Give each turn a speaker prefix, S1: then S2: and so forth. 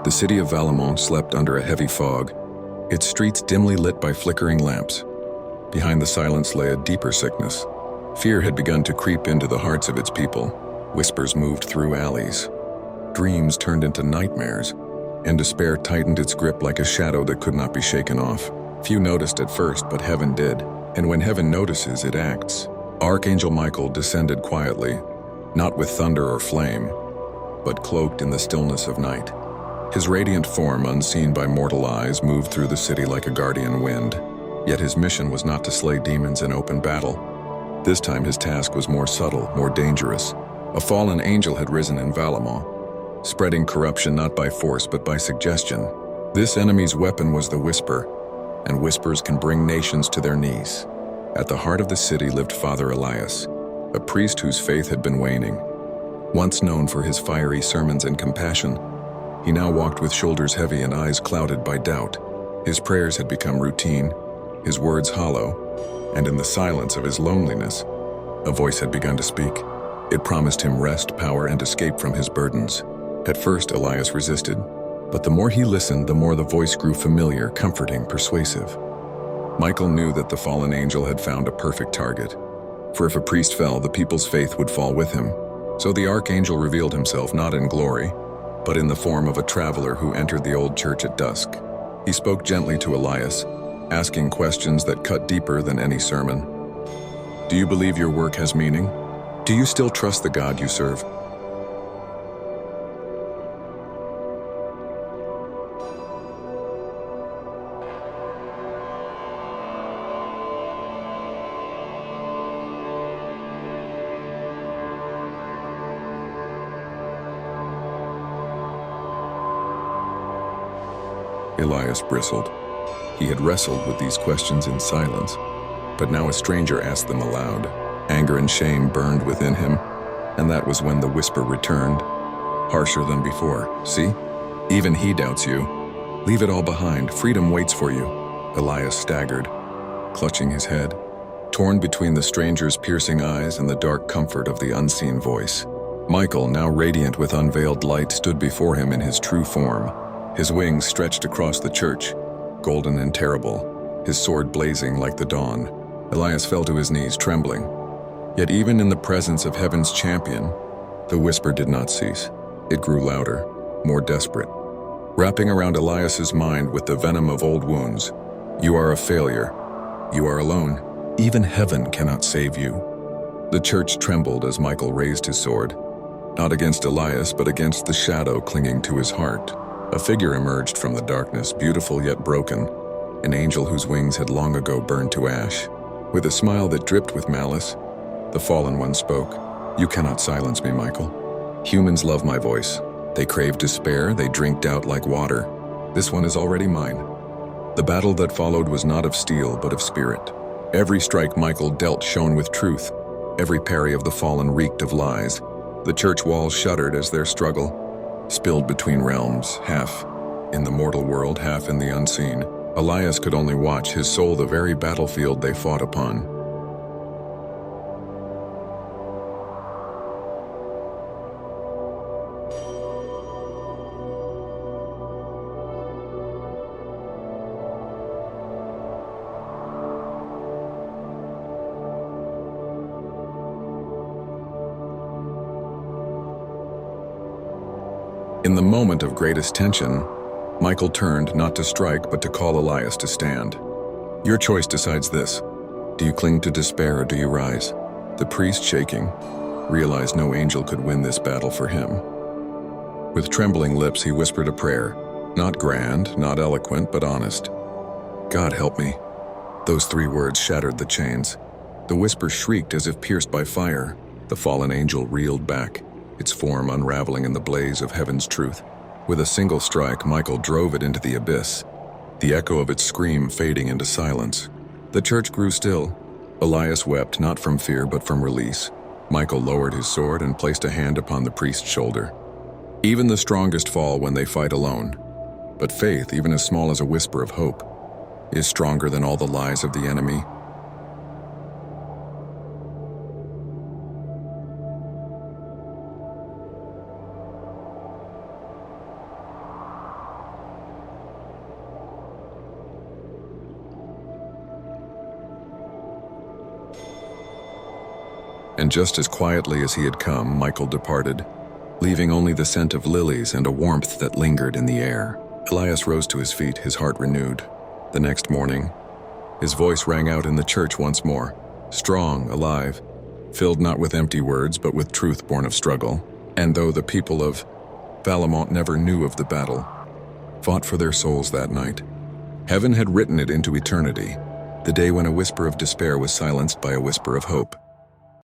S1: The city of Valemont slept under a heavy fog, its streets dimly lit by flickering lamps. Behind the silence lay a deeper sickness. Fear had begun to creep into the hearts of its people. Whispers moved through alleys. Dreams turned into nightmares, and despair tightened its grip like a shadow that could not be shaken off. Few noticed at first, but heaven did, and when heaven notices, it acts. Archangel Michael descended quietly, not with thunder or flame, but cloaked in the stillness of night. His radiant form, unseen by mortal eyes, moved through the city like a guardian wind. Yet his mission was not to slay demons in open battle. This time his task was more subtle, more dangerous. A fallen angel had risen in Valemont, spreading corruption not by force but by suggestion. This enemy's weapon was the whisper, and whispers can bring nations to their knees. At the heart of the city lived Father Elias, a priest whose faith had been waning. Once known for his fiery sermons and compassion, he now walked with shoulders heavy and eyes clouded by doubt. His prayers had become routine, his words hollow, and in the silence of his loneliness, a voice had begun to speak. It promised him rest, power, and escape from his burdens. At first, Elias resisted, but the more he listened, the more the voice grew familiar, comforting, persuasive. Michael knew that the fallen angel had found a perfect target, for if a priest fell, the people's faith would fall with him. So the archangel revealed himself not in glory, but in the form of a traveler who entered the old church at dusk. He spoke gently to Elias, asking questions that cut deeper than any sermon. Do you believe your work has meaning? Do you still trust the God you serve? Elias bristled. He had wrestled with these questions in silence, but now a stranger asked them aloud. Anger and shame burned within him, and that was when the whisper returned, harsher than before. See? Even he doubts you. Leave it all behind. Freedom waits for you. Elias staggered, clutching his head, torn between the stranger's piercing eyes and the dark comfort of the unseen voice. Michael, now radiant with unveiled light, stood before him in his true form. His wings stretched across the church, golden and terrible, his sword blazing like the dawn. Elias fell to his knees, trembling. Yet even in the presence of heaven's champion, the whisper did not cease. It grew louder, more desperate, wrapping around Elias's mind with the venom of old wounds. You are a failure. You are alone. Even heaven cannot save you. The church trembled as Michael raised his sword, not against Elias, but against the shadow clinging to his heart. A figure emerged from the darkness, beautiful yet broken, an angel whose wings had long ago burned to ash. With a smile that dripped with malice, the fallen one spoke. You cannot silence me, Michael. Humans love my voice. They crave despair, they drink doubt like water. This one is already mine. The battle that followed was not of steel, but of spirit. Every strike Michael dealt shone with truth. Every parry of the fallen reeked of lies. The church walls shuddered as their struggle spilled between realms, half in the mortal world, half in the unseen. Elias could only watch, his soul the very battlefield they fought upon. In the moment of greatest tension, Michael turned not to strike but to call Elias to stand. Your choice decides this. Do you cling to despair or do you rise? The priest, shaking, realized no angel could win this battle for him. With trembling lips, he whispered a prayer, not grand, not eloquent, but honest. God help me. Those 3 words shattered the chains. The whisper shrieked as if pierced by fire. The fallen angel reeled back, its form unraveling in the blaze of heaven's truth. With a single strike, Michael drove it into the abyss, the echo of its scream fading into silence. The church grew still. Elias wept, not from fear but from release. Michael lowered his sword and placed a hand upon the priest's shoulder. Even the strongest fall when they fight alone. But faith, even as small as a whisper of hope, is stronger than all the lies of the enemy. And just as quietly as he had come, Michael departed, leaving only the scent of lilies and a warmth that lingered in the air. Elias rose to his feet, his heart renewed. The next morning, his voice rang out in the church once more, strong, alive, filled not with empty words, but with truth born of struggle. And though the people of Valemont never knew of the battle, fought for their souls that night, heaven had written it into eternity, the day when a whisper of despair was silenced by a whisper of hope.